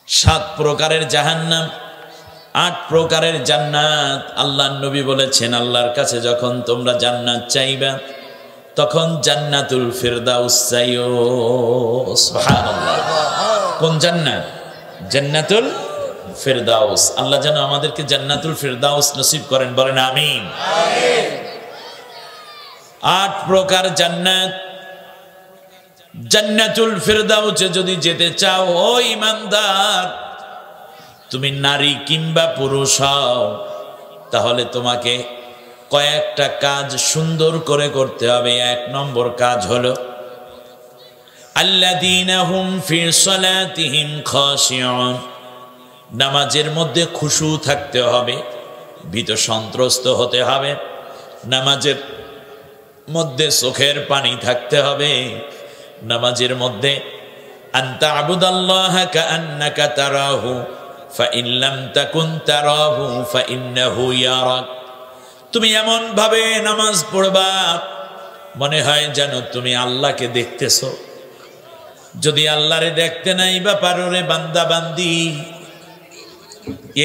7 প্রকারের জাহান্নাম, 8 প্রকারের জান্নাত। আল্লাহর নবী বলেছেন, আল্লাহর কাছে যখন তোমরা জান্নাত চাইবা তখন জান্নাতুল ফিরদাউস চাইও। সুবহানাল্লাহ। কোন জান্নাত? জান্নাতুল ফিরদাউস। আল্লাহ যেন আমাদেরকে জান্নাতুল ফিরদাউস নসিব করেন, বলেন আমিন। আমিন। 8 প্রকার জান্নাত। জান্নাতুল ফিরদাউসে যদি যেতে চাও ও ঈমানদার, তুমি নারী কিংবা পুরুষ হও, তাহলে তোমাকে কয়েকটা কাজ সুন্দর করে করতে হবে। 1 নম্বর কাজ হলো আল্লাযীনা হুম ফি সালাতিহিম খাশিউন। নামাজের মধ্যে খুশু থাকতে হবে, ভীত সন্ত্রস্ত হতে হবে। নামাজের মধ্যে চোখের পানি থাকতে হবে। নামাজের মধ্যে আনতা আবুদাল্লাহা কাআন্নাকা তারাহু ফাইন লাম তাকুন তারাহু ফাইন্নাহু ইয়ারাক। তুমি এমন ভাবে নামাজ পড়বা মনে হয় যেন তুমি আল্লাহকে দেখতেছো। যদি আল্লাহরে দেখতে নাই বা পারো রে বান্দা বান্দি,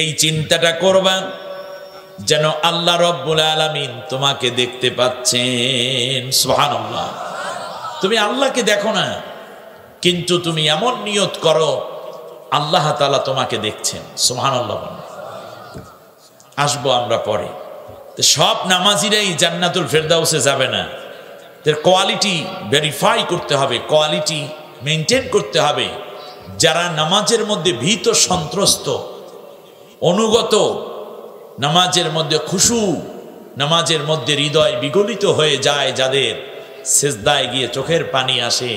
এই চিন্তাটা করবা যেন আল্লাহ রব্বুল আলামিন তোমাকে দেখতে পাচ্ছেন। সুবহানাল্লাহ। তুমি আল্লাহকে দেখো না, কিন্তু তুমি এমন নিয়ত করো আল্লাহ তাআলা তোমাকে দেখছেন। সুবহানাল্লাহ। আসবো আমরা পরে। সব নামাজিরাই জান্নাতুল ফিরদাউসে যাবে না। এর কোয়ালিটি ভেরিফাই করতে হবে, কোয়ালিটি মেনটেন করতে হবে। যারা নামাজের মধ্যে ভীত সন্ত্রস্ত, অনুগত, নামাজের মধ্যে খুশু, নামাজের মধ্যে হৃদয় বিগলিত হয়ে যায়, যাদের সিজদায় গিয়ে চোখের পানি আসে,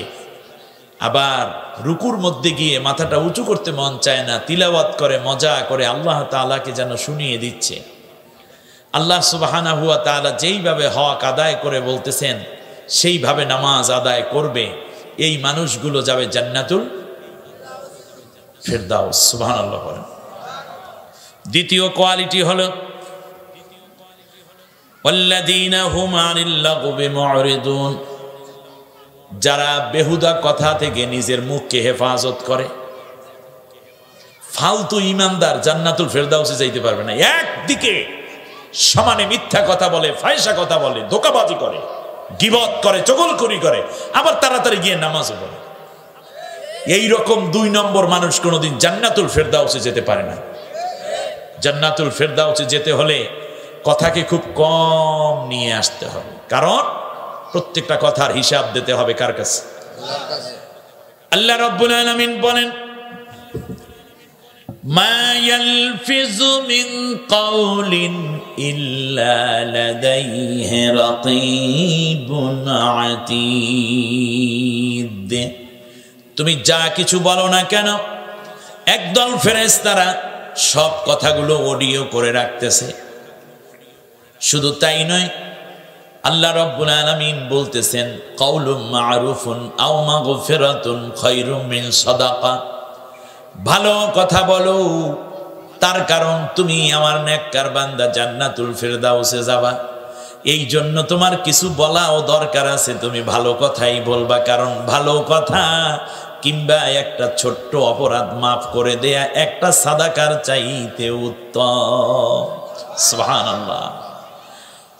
আবার রুকুর মধ্যে গিয়ে মাথাটা উঁচু করতে মন চায় না, তিলাওয়াত করে মজা করে আল্লাহ তাআলাকে যেন শুনিয়ে দিচ্ছে। আল্লাহ সুবহানাহু ওয়া তাআলা যেইভাবে হক আদায় করে বলতেছেন সেইভাবে নামাজ আদায় করবে, এই মানুষগুলো যাবে জান্নাতুল ফিরদাউস। সুবহানাল্লাহ। দ্বিতীয় কোয়ালিটি হলো ওয়াল্লাযীনা হুম আনিল লাগবি মুরিদুন। যারা বেহুদা কথা থেকে নিজের মুখকে হেফাজত করে। ফালতু ঈমানদার জান্নাতুল ফিরদাউসে যাইতে পারবে না। একদিকে সমানে মিথ্যা কথা বলে, ফাহিশা কথা বলে, ধোঁকাবাজি করে, গীবত করে, চগলখড়ি করে, আবার তাড়াতাড়ি গিয়ে নামাজ পড়ে। এই রকম 2 নম্বর মানুষ কোনোদিন জান্নাতুল ফিরদাউসে যেতে পারে না। জান্নাতুল ফিরদাউসে যেতে হলে কথাকে খুব কম নিয়ে আসতে হবে, কারণ প্রত্যেকটা কথার হিসাব দিতে হবে কার কাছে? আল্লাহ রাব্বুল আলামিন বলেন, মা ইয়ালফিযু মিন কাওলিন ইল্লা লাদাইহি রাকীবুন আতীদ। তুমি যা কিছু বলো না কেন, একদল ফেরেশতারা সব কথাগুলো অডিও করে রাখতেছে। শুধু তাই নয়, আল্লাহ রাব্বুল আলামিন বলতেছেন, কাউলুম মা'রুফুন আও মাগফিরাতুন খায়রুম মিন সাদাকা। ভালো কথা বলো, তার কারণ তুমি আমার নেককার বান্দা জান্নাতুল ফিরদাউসে যাবা। এই জন্য তোমার কিছু বলাও দরকার আছে, তুমি ভালো কথাই বলবা, কারণ ভালো কথা কিংবা একটা ছোট্ট অপরাধ মাফ করে দেয়া একটা সাদাকার চাইতে উত্তম। সুবহানাল্লাহ।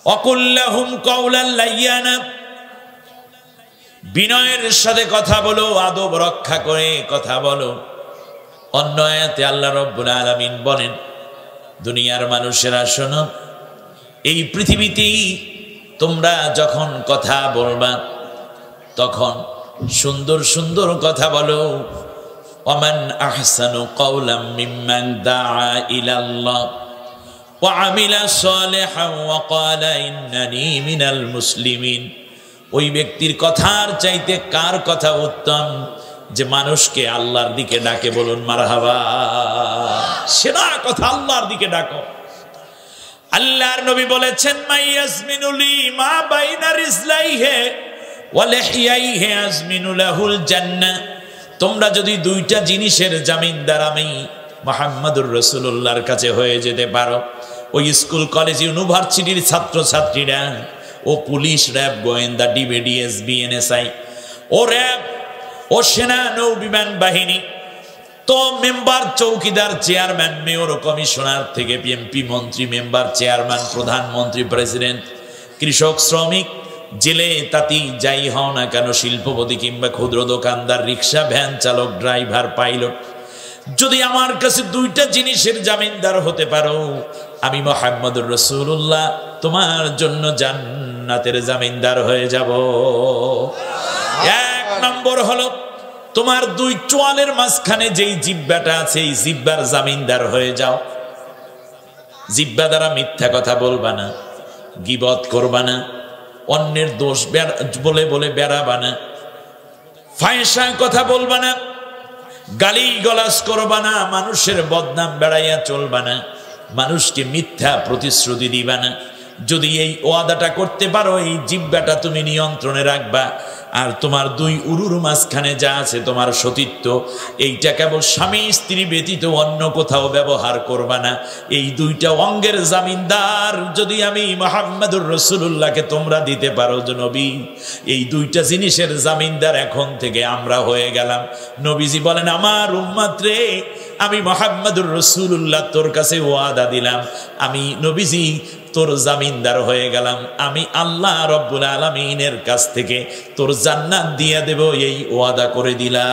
ওয়াকুল লাহুম কাওলান লাইয়ানা। বিনয়ের সাথে কথা বলো, আদব রক্ষা করে কথা বলো। অন্য আয়াতে আল্লাহ রাব্বুল আলামিন বলেন, দুনিয়ার মানুষেরা শোনো, এই পৃথিবীতেই তোমরা যখন কথা বলবা তখন সুন্দর সুন্দর কথা বলো। ওয়ামান আহসানু কাওলাম মিম্মান দাআ ইলাল্লাহ ওয়া আমিলা সালিহান ওয়া ক্বালা ইন্নানি মিনাল মুসলিমিন। ওই ব্যক্তির কথার চাইতে কার কথা উত্তম যে মানুষকে আল্লাহর দিকে ডাকে? বলুন মারহাবা। সেরা কথা আল্লাহর দিকে ডাকো। আল্লাহর নবী বলেছেন, মাইয়াজমিনুলি মা বাইনা রিজলাইহি ওয়া লিহইয়াইহি আজমিনু লাহুল জান্নাহ। তোমরা যদি 2টা জিনিসের জামিনদার আমি মুহাম্মদুর রাসূলুল্লাহর কাছে হয়ে যেতে পারো, ওই স্কুল কলেজ ইউনিভার্সিটির ছাত্র ছাত্রীরা, ও পুলিশ, র্যাব, গোয়েন্দা, ডিবিডিএস, বিএনএসআই, ও র্যাব, ও সেনা, নৌ বিমান বাহিনী, তো মেম্বার, চৌকিদার, চেয়ারম্যান, মেয়র, কমিশনার থেকে এমপি, মন্ত্রী, মেম্বার, চেয়ারম্যান, প্রধানমন্ত্রী, প্রেসিডেন্ট, কৃষক, শ্রমিক, জেলে, তাঁতি, যাই হও না কেন, শিল্পপতি কিংবা ক্ষুদ্র দোকানদার, রিক্সা, ভ্যান চালক, ড্রাইভার, পাইলট, যদি আমার কাছে দুইটা জিনিসের জামিনদার হতে পারো, আমি মুহাম্মদুর রাসূলুল্লাহ তোমার জন্য জান্নাতের জামিনদার হয়ে যাব। এক নম্বর হলো তোমার দুই চোয়ালের মাঝখানে যেই জিহ্বাটা আছে, এই জিহ্বার জামিনদার হয়ে যাও। জিহ্বা দ্বারা মিথ্যা কথা বলবা না, গীবত করবা না, অন্যের দোষ বলে বলে বেড়াবা না, ফাহিশা কথা বলবা না, গালি গলাজ করবা না, মানুষের বদনাম বেড়াইয়া চলবা না, মানুষকে মিথ্যা প্রতিশ্রুতি দিবা না। যদি এই ওয়াদাটা করতে পারো, এই জিহ্বাটা তুমি নিয়ন্ত্রণে রাখবা। আর তোমার দুই উরুর মাঝখানে যা আছে তোমার সতীত্ব, এইটা কেবল স্বামী স্ত্রী ব্যতীত অন্য কোথাও ব্যবহার করবা না। এই দুইটা অঙ্গের জামিনদার যদি আমি মুহাম্মদুর রাসূলুল্লাহকে তোমরা দিতে পারো নবী, এই দুইটা জিনিসের জামিনদার এখন থেকে আমরা হয়ে গেলাম। নবীজি বলেন, আমার উম্মত রে, আমি মুহাম্মদুর রাসূলুল্লাহ তোর কাছে ওয়াদা দিলাম, আমি নবীজি তোর জামিনদার হয়ে গেলাম, আমি আল্লাহ রব্বুল আলামিনের কাছ থেকে তোর জান্নাত দিয়ে দেব, এই ওয়াদা করে দিলাম।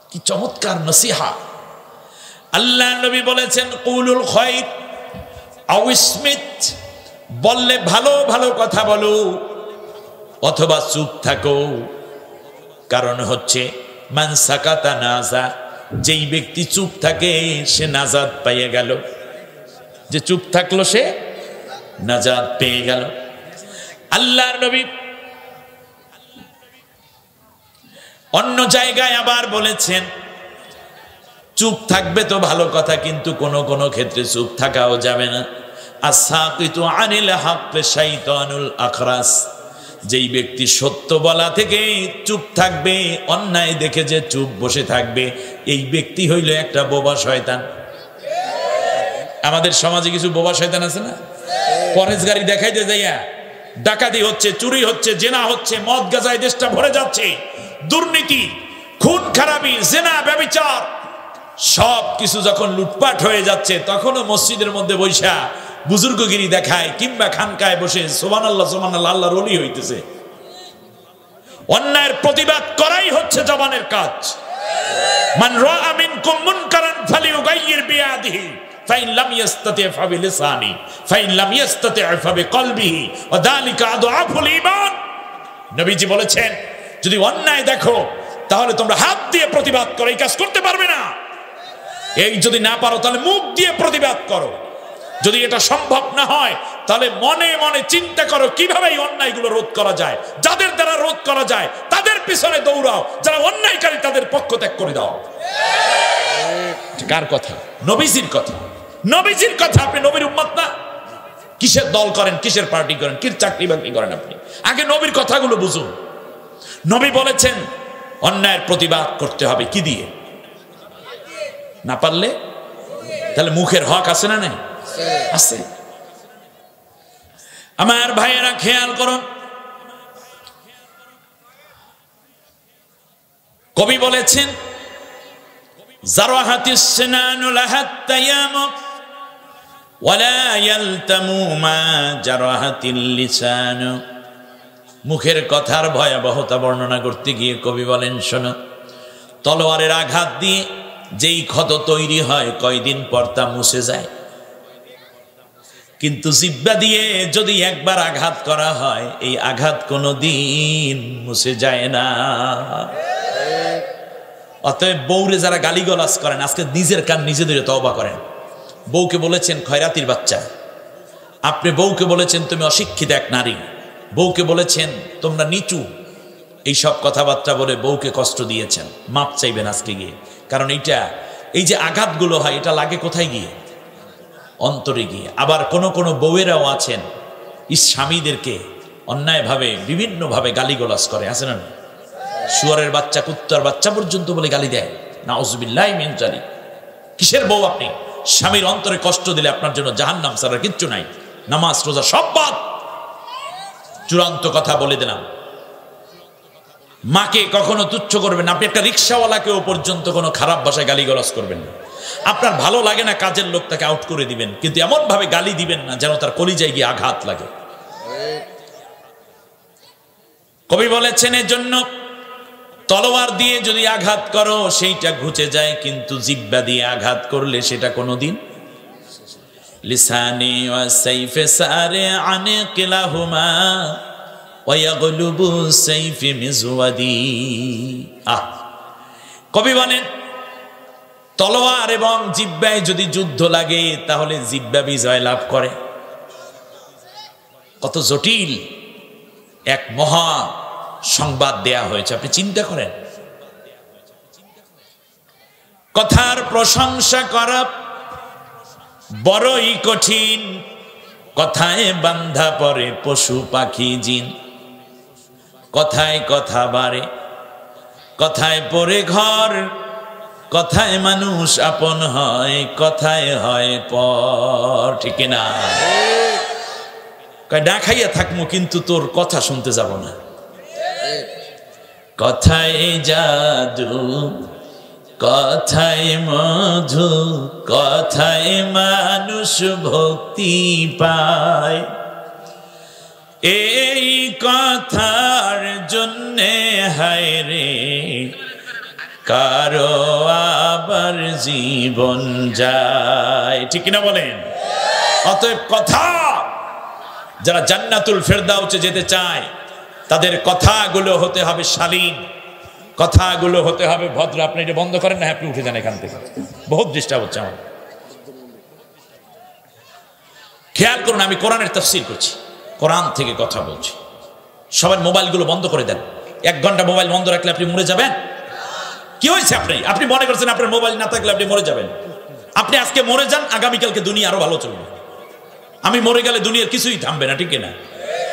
কি চমৎকার নসিহা! আল্লাহ নবী বলেছেন, কুলুল খায়র আও ইসমিত, বললে ভালো ভালো কথা বলো অথবা চুপ থাকো। কারণ হচ্ছে মান সাকাতা নাজা, যেই ব্যক্তি চুপ থাকে সে নাজাত পেয়ে গেল। যে চুপ থাকলো সে নাজাত পেয়ে গেল। আল্লাহর নবী অন্য জায়গায় আবার বলেছেন, চুপ থাকবে তো ভালো কথা, কিন্তু কোন কোন ক্ষেত্রে চুপ থাকাও যাবে না। আসাকিতু আনিল হাক্ক শাইতানুল আখরাস, যেই ব্যক্তি সত্য বলা থেকে চুপ থাকবে, অন্যায় দেখে যে চুপ বসে থাকবে, এই ব্যক্তি হইল একটা বোবা শয়তান। আমাদের সমাজে কিছু বোবা শয়তান আছে না? পরেশগারি দেখাইতে যাইয়া ডাকাতি হচ্ছে, চুরি হচ্ছে, জেনা হচ্ছে, মদ গাঁজায় দেশটা ভরে যাচ্ছে, দুর্নীতি, খুন খারাপি, জেনা, ব্যভিচার সব কিছু যখন লুটপাট হয়ে যাচ্ছে, তখনও মসজিদের মধ্যে বৈশা বুজুর্গগিরি দেখায় কিংবা খানকায় বসে সুবহানাল্লাহ সুবহানাল্লাহ আল্লাহর ওলি হইতেছে। অন্যায়ের প্রতিবাদ করাই হচ্ছে জবানের কাজ। মান রাআ মিনকুম মুনকারান ফালিয়ুগাইয়ির বিয়াদিহি ফাইন লাম ইস্তাতি ফাবিলিসানি ফাইন লাম ইস্তাতি ফাবিকলবিহি ওয়া যালিকা আদআফুল ঈমান। নবীজি বলেছেন, যদি অন্যায় দেখো তাহলে তোমরা হাত দিয়ে প্রতিবাদ করো, এই কাজ করতে পারবে না। এই যদি না পারো তাহলে মুখ দিয়ে প্রতিবাদ করো। যদি এটা সম্ভব না হয় তাহলে মনে মনে চিন্তা করো কিভাবে এই অন্যায়গুলো রোধ করা যায়। যাদের দ্বারা রোধ করা যায় তাদের পিছনে দৌড়াও, যারা অন্যায়কারী তাদের পক্ষ ত্যাগ করে দাও। কার কথা? নবীজির কথা। নবীজির কথা। আপনি নবীর উম্মত না? কিসের দল করেন, কিসের পার্টি করেন, কি চাকরি বাকরি করেন? আপনি আগে নবীর কথাগুলো বুঝুন। নবী বলেছেন অন্যায়ের প্রতিবাদ করতে হবে কি দিয়ে? না পারলে তাহলে মুখের হক আছে না নাই? আছে। আমার ভাইয়েরা খেয়াল করুন, কবি বলেছেন, জারাহাতিস সিনানু লাহাত তায়ামুক ওয়ালা ইয়ালতামু মা জারাহাতিল লিসান। মুখের কথার ভয়াবহতা বর্ণনা করতে গিয়ে কবি বলেন, শোনো, তলোয়ারের আঘাত দিয়ে যেই ক্ষত তৈরি হয় কয়দিন পর তা মুছে যায়, কিন্তু জিহ্বা দিয়ে যদি একবার আঘাত করা হয় এই আঘাত কোনোদিন মুছে যায় না। অতএব বউরে যারা গালিগালাজ করেন, আজকে নিজের কান নিজে ধরে তওবা করেন। বউকে বলেছেন খয়রাতির বাচ্চা, আপনি বউকে বলেছেন তুমি অশিক্ষিত এক নারী, বউকে বলেছেন তোমরা নিচু, এইসব কথাবার্তা বলে বউকে কষ্ট দিয়েছেন। মাপ চাইবেন আজকে গিয়ে। কারণ এই যে আঘাতগুলো হয় এটা লাগে কোথায় গিয়ে? অন্তরে গিয়ে। আবার কোন কোন বউয়েরাও আছেন স্বামীদেরকে অন্যায়ভাবে বিভিন্নভাবে গালিগালাজ করে, আছে না? শুয়োরের বাচ্চা, কুত্তার বাচ্চা পর্যন্ত বলে গালি দেয়। নাউজুবিল্লাহি মিন যালিক। কিসের বউ আপনি? স্বামীর অন্তরে কষ্ট দিলে আপনার জন্য জাহান্নাম ছাড়া কিচ্ছু নাই। নামাজ রোজা সব বাদ। চূড়ান্ত কথা বলে দিলাম, মাকে কখনো তুচ্ছ করবেন না। আপনি একটা রিক্সাওয়ালাকেও পর্যন্ত কোনো খারাপ ভাষায় গালিগালাজ করবেন না। আপনার ভালো লাগে না কাজের লোক, তাকে আউট করে দিবেন, কিন্তু এমন ভাবে গালি দিবেন না যেন তার কলিজায় গিয়ে আঘাত লাগে। কবি বলেছেন এজন্য তলোয়ার দিয়ে যদি আঘাত করো সেইটা ঘুচে যায়, কিন্তু জিহ্বা দিয়ে আঘাত করলে সেটা কোনোদিন লিসানি ওয়া সাইফে সারে আনে কিলাহুমা ওয়া ইয়াগলুবু সাইফি মিজওয়াদি। কবি বলেন তলোয়ার এবং জিহ্বায় যদি যুদ্ধ লাগে তাহলে জিহ্বা বিজয় লাভ করে। কত জটিল এক মহা সংবাদ দেয়া হয়েছে, আপনি চিন্তা করেন। কথার প্রশংসা করা বড়ই কঠিন, কথায় বান্ধা পড়ে পশু পাখি জিন। কথায় কথা বাড়ে, কথায় পড়ে ঘর, কথায় মানুষ আপন হয়, কথায় হয় পর। ঠিক না? না খাইয়া থাকবো কিন্তু তোর কথা শুনতে যাব না। কথায় জাদু, কথায় মধু, কথায় মানুষ ভক্তি পায়। এই কথার জন্যে হায় রে কারো আবার জীবন যায়। ঠিক না বলেন? অতএব কথা, যারা জান্নাতুল ফেরদাউসে যেতে চায় তাদের কথাগুলো হতে হবে শালীন, কথাগুলো হতে হবে ভদ্র। আপনি এটা বন্ধ করেন না, আপনি উঠে যান এখান থেকে, বহুত ডিস্টার্ব হচ্ছে আমার। খেয়াল করুন, আমি কোরআনের তাফসীর করছি, কোরআন থেকে কথা বলছি। সবার মোবাইলগুলো বন্ধ করে দেন। 1 ঘন্টা মোবাইল বন্ধ রাখলে আপনি মরে যাবেন। কি হয়েছে আপনি মনে করছেন আপনার মোবাইল না থাকলে আপনি মরে যাবেন? আপনি আজকে মরে যান, আগামীকালকে দুনিয়া আরো ভালো চলবে। আমি মরে গেলে দুনিয়ার কিছুই থামবে না। ঠিক না?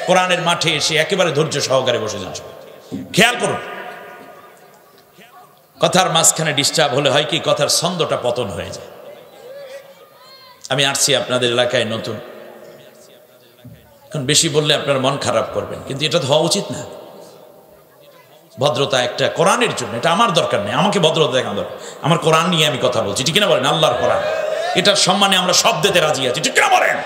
কোরআনের মাঠে এসে একেবারে ধৈর্য সহকারে বসে যান। খেয়াল করুন, কথার মাঝখানে ডিস্টার্ব হলে হয় কি, কথার ছন্দটা পতন হয়ে যায়। আমি আসছি আপনাদের এলাকায় নতুন, এখন বেশি বললে আপনার মন খারাপ করবেন, কিন্তু এটা তো হওয়া উচিত না। ভদ্রতা একটা কোরআনের জন্য, এটা আমার দরকার নেই, আমাকে ভদ্রতা দেখানো দরকার। আমার কোরআন নিয়ে আমি কথা বলছি, ঠিক না বলেন? আল্লাহর কোরআন, এটার সম্মানে আমরা সব দিতে রাজি আছি, ঠিক না বলেন?